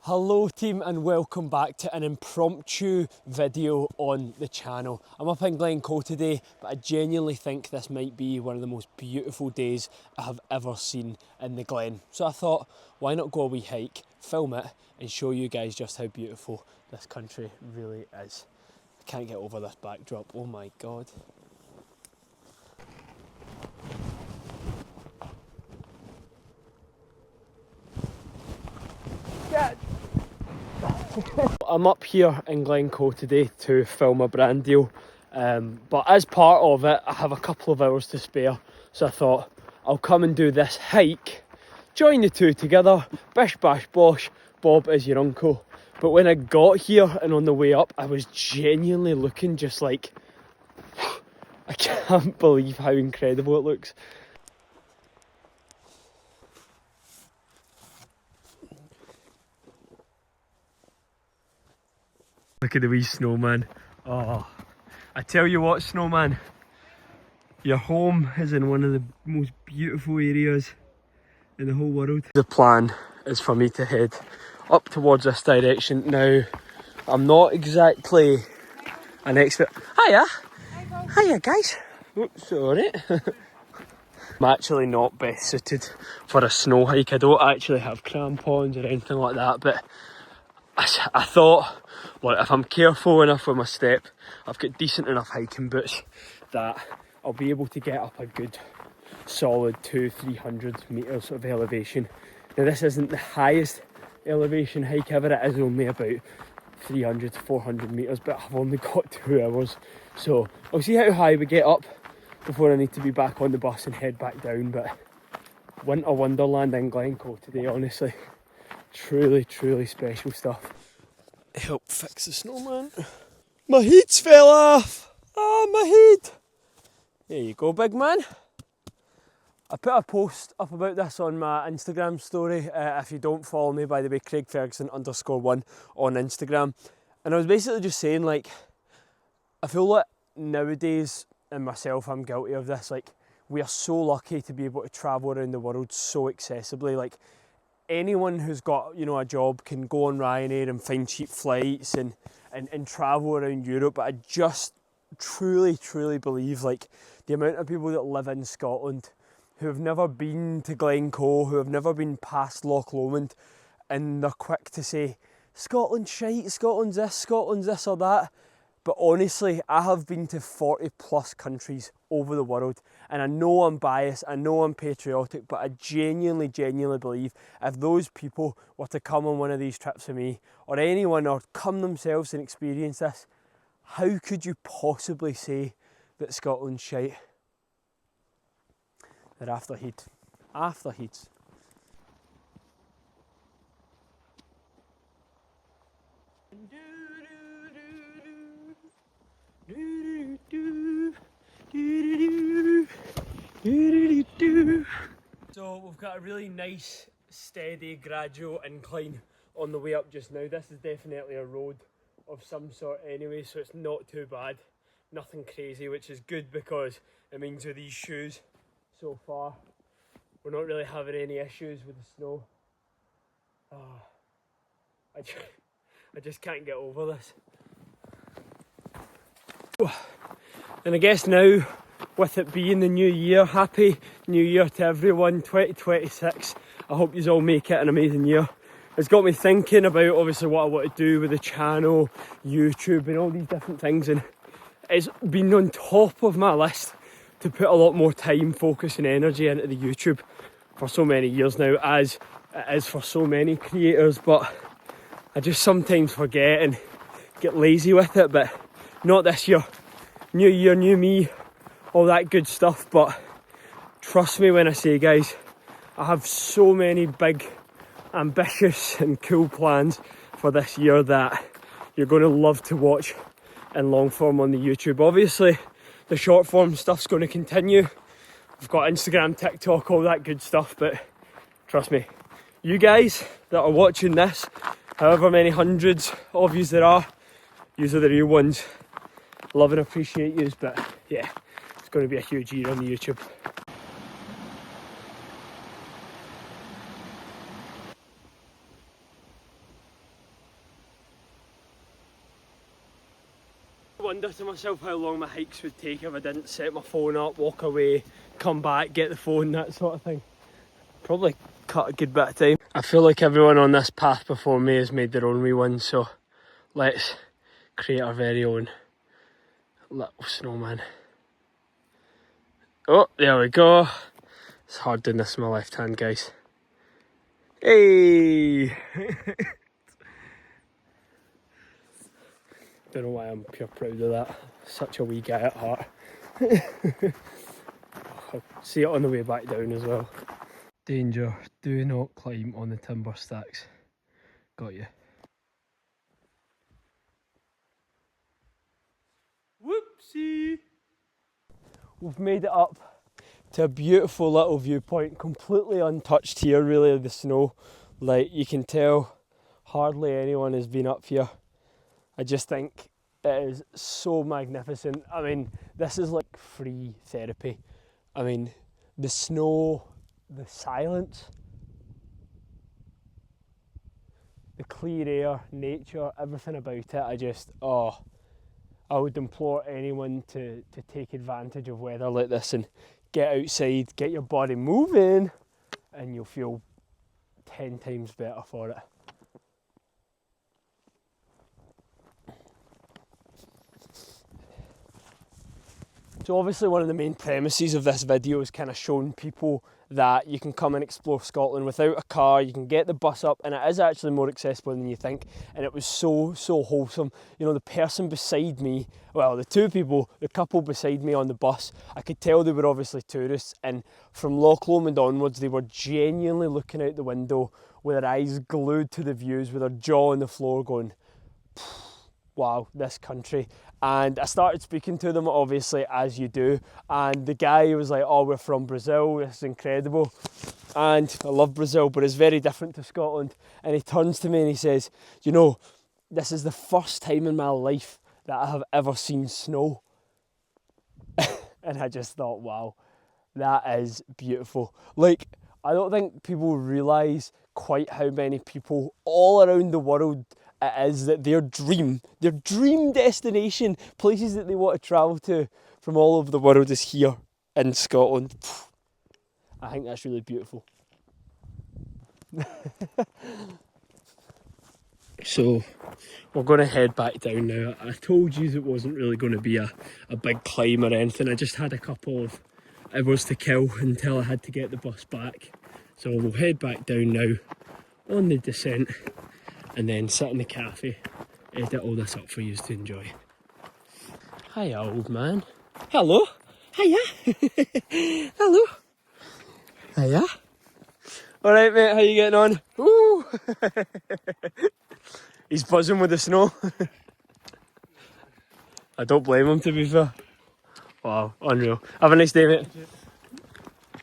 Hello team and welcome back to an impromptu video on the channel. I'm up in Glencoe today, but I genuinely think this might be one of the most beautiful days I have ever seen in the Glen. So I thought, why not go a wee hike, film it and show you guys just how beautiful this country really is. I can't get over this backdrop, oh my god. I'm up here in Glencoe today to film a brand deal, but as part of it I have a couple of hours to spare, so I thought I'll come and do this hike, join the two together, bish bash bosh, Bob is your uncle. But when I got here and on the way up, I was genuinely looking just like, I can't believe how incredible it looks. Look at the wee snowman. Oh, I tell you what, snowman, your home is in one of the most beautiful areas in the whole world. The plan is for me to head up towards this direction. Now, I'm not exactly an expert. Hiya! Hiya guys! Oops, sorry. I'm actually not best suited for a snow hike. I don't actually have crampons or anything like that, but I thought, well, if I'm careful enough with my step, I've got decent enough hiking boots that I'll be able to get up a good solid 200-300 metres of elevation. Now this isn't the highest elevation hike ever, it is only about 300 to 400 metres, but I've only got 2 hours. So I'll see how high we get up before I need to be back on the bus and head back down. But winter wonderland in Glencoe today, honestly. Truly, truly special stuff. Help fix the snowman. My heat's fell off! Ah, my heat! There you go, big man. I put a post up about this on my Instagram story. If you don't follow me, by the way, CraigFerguson_1 on Instagram. And I was basically just saying, like, I feel like nowadays, and myself, I'm guilty of this, like, we are so lucky to be able to travel around the world so accessibly. Like, anyone who's got, you know, a job can go on Ryanair and find cheap flights and travel around Europe. But I just truly believe, like, the amount of people that live in Scotland who have never been to Glencoe, who have never been past Loch Lomond, and they're quick to say, Scotland's shite, Scotland's this or that. But honestly, I have been to 40 plus countries over the world, and I know I'm biased, I know I'm patriotic, but I genuinely believe if those people were to come on one of these trips with me, or anyone, or come themselves and experience this, how could you possibly say that Scotland's shite? They're after heat. After heat. So we've got a really nice, steady, gradual incline on the way up just now. This is definitely a road of some sort anyway, so it's not too bad. Nothing crazy, which is good because it means with these shoes so far, we're not really having any issues with the snow. I just can't get over this. And I guess now, with it being the new year, happy new year to everyone, 2026. I hope you all make it an amazing year. It's got me thinking about obviously what I want to do with the channel, YouTube and all these different things, and it's been on top of my list to put a lot more time, focus and energy into the YouTube for so many years now, as it is for so many creators, but I just sometimes forget and get lazy with it. But not this year. New year, new me, all that good stuff. But trust me when I say, guys, I have so many big, ambitious and cool plans for this year that you're going to love to watch in long form on the YouTube. Obviously, the short form stuff's going to continue. We've got Instagram, TikTok, all that good stuff. But trust me, you guys that are watching this, however many hundreds of yous there are, yous are the real ones. Love and appreciate yous, but yeah, it's going to be a huge year on the YouTube. wonder to myself how long my hikes would take if I didn't set my phone up, walk away, come back, get the phone, that sort of thing. Probably cut a good bit of time. I feel like everyone on this path before me has made their own wee one, so let's create our very own little snowman. Oh, there we go. It's hard doing this with my left hand, guys. Hey! Don't know why I'm pure proud of that. Such a wee guy at heart. I'll see it on the way back down as well. Danger, do not climb on the timber stacks. Got you. Whoopsie! We've made it up to a beautiful little viewpoint, completely untouched here really of the snow. Like you can tell, hardly anyone has been up here. I just think it is so magnificent. I mean, this is like free therapy. I mean, the snow, the silence, the clear air, nature, everything about it. I would implore anyone to take advantage of weather like this and get outside, get your body moving, and you'll feel 10 times better for it. So obviously one of the main premises of this video is kind of showing people that you can come and explore Scotland without a car, you can get the bus up, and it is actually more accessible than you think, and it was so wholesome. You know, the person beside me, well, the couple beside me on the bus, I could tell they were obviously tourists, and from Loch Lomond onwards they were genuinely looking out the window with their eyes glued to the views, with their jaw on the floor going, wow, this country. And I started speaking to them, obviously, as you do, and the guy was like, oh, we're from Brazil, this is incredible. And I love Brazil, but it's very different to Scotland. And he turns to me and he says, you know, this is the first time in my life that I have ever seen snow. And I just thought, wow, that is beautiful. Like, I don't think people realise quite how many people all around the world it is that their dream destination, places that they want to travel to from all over the world, is here in Scotland. I think that's really beautiful. So we're going to head back down now. I told you it wasn't really going to be a big climb or anything. I just had a couple of hours to kill until I had to get the bus back. So we'll head back down now on the descent, and then sit in the cafe, edit all this up for you to enjoy. Hiya, old man. Hello. Hiya. Hello. Hiya. Alright, mate, how you getting on? Woo. He's buzzing with the snow. I don't blame him, to be fair. Wow, unreal. Have a nice day, mate.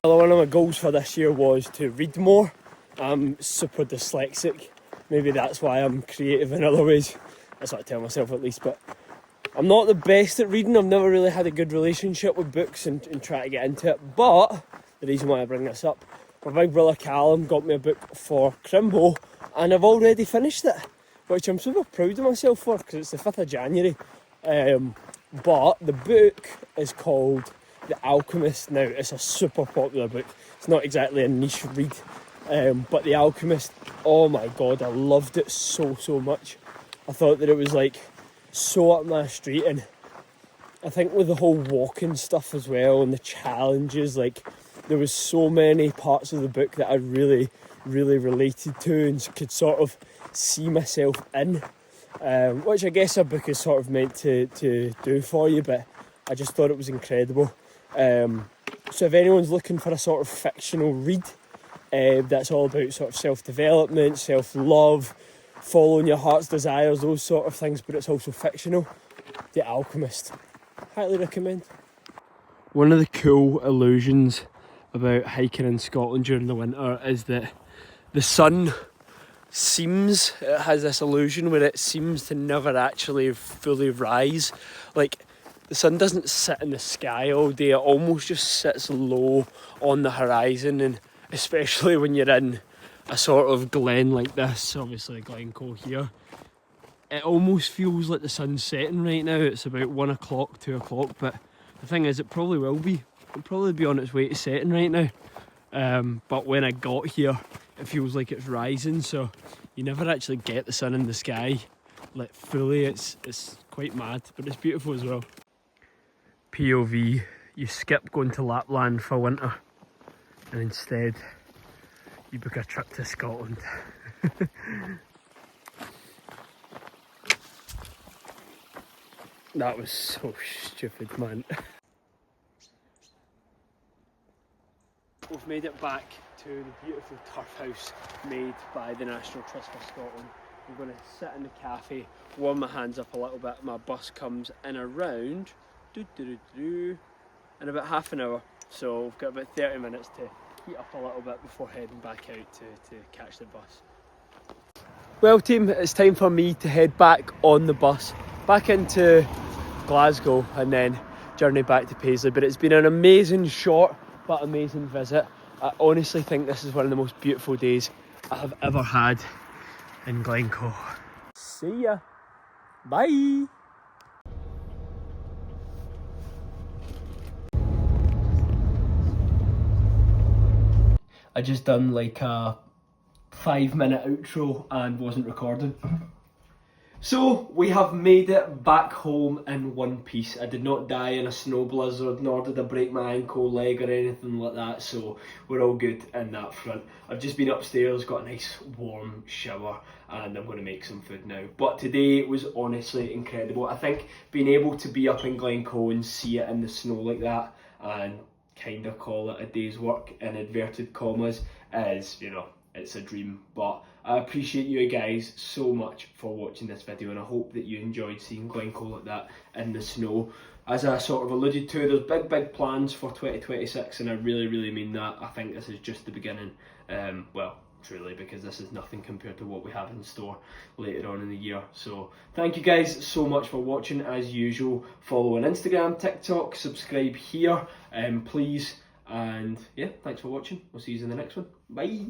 One of my goals for this year was to read more. I'm super dyslexic. Maybe that's why I'm creative in other ways. That's what I tell myself at least. But I'm not the best at reading. I've never really had a good relationship with books and try to get into it. But the reason why I bring this up, my big brother Callum got me a book for Crimbo, and I've already finished it, which I'm super proud of myself for because it's the 5th of January. But the book is called The Alchemist. Now, it's a super popular book. It's not exactly a niche read. But The Alchemist, oh my god, I loved it so much. I thought that it was like so up my street, and I think with the whole walking stuff as well and the challenges, like there was so many parts of the book that I really related to and could sort of see myself in, which I guess a book is sort of meant to do for you, but I just thought it was incredible. So if anyone's looking for a sort of fictional read, that's all about sort of self-development, self-love, following your heart's desires, those sort of things, but it's also fictional. The Alchemist. Highly recommend. One of the cool illusions about hiking in Scotland during the winter is that the sun has this illusion where it seems to never actually fully rise. Like, the sun doesn't sit in the sky all day, it almost just sits low on the horizon, and especially when you're in a sort of glen like this, obviously Glencoe here, it almost feels like the sun's setting right now. It's about 1 o'clock, 2 o'clock, but the thing is, it probably will be. It'll probably be on its way to setting right now. But when I got here, it feels like it's rising, so you never actually get the sun in the sky like fully. It's quite mad, but it's beautiful as well. POV, you skip going to Lapland for winter and instead you book a trip to Scotland. That was so stupid, man. We've made it back to the beautiful turf house made by the National Trust for Scotland. We're going to sit in the cafe, warm my hands up a little bit. My bus comes in around in about half an hour, so we've got about 30 minutes to heat up a little bit before heading back out to catch the bus. Well team, it's time for me to head back on the bus, back into Glasgow and then journey back to Paisley. But it's been an amazing short but amazing visit. I honestly think this is one of the most beautiful days I have ever had in Glencoe. See ya. Bye. I just done like a 5-minute outro and wasn't recording. So we have made it back home in one piece. I did not die in a snow blizzard, nor did I break my ankle, leg or anything like that, so we're all good in that front. I've just been upstairs, got a nice warm shower, and I'm going to make some food now. But today was honestly incredible. I think being able to be up in Glencoe and see it in the snow like that and kind of call it a day's work in inverted commas is, you know, it's a dream. But I appreciate you guys so much for watching this video, and I hope that you enjoyed seeing Glencoe like that in the snow. As I sort of alluded to, there's big plans for 2026, and I really mean that. I think this is just the beginning. Well, truly, because this is nothing compared to what we have in store later on in the year. So thank you guys so much for watching. As usual, follow on Instagram, TikTok, subscribe here, please. And yeah, thanks for watching. We'll see you in the next one. Bye.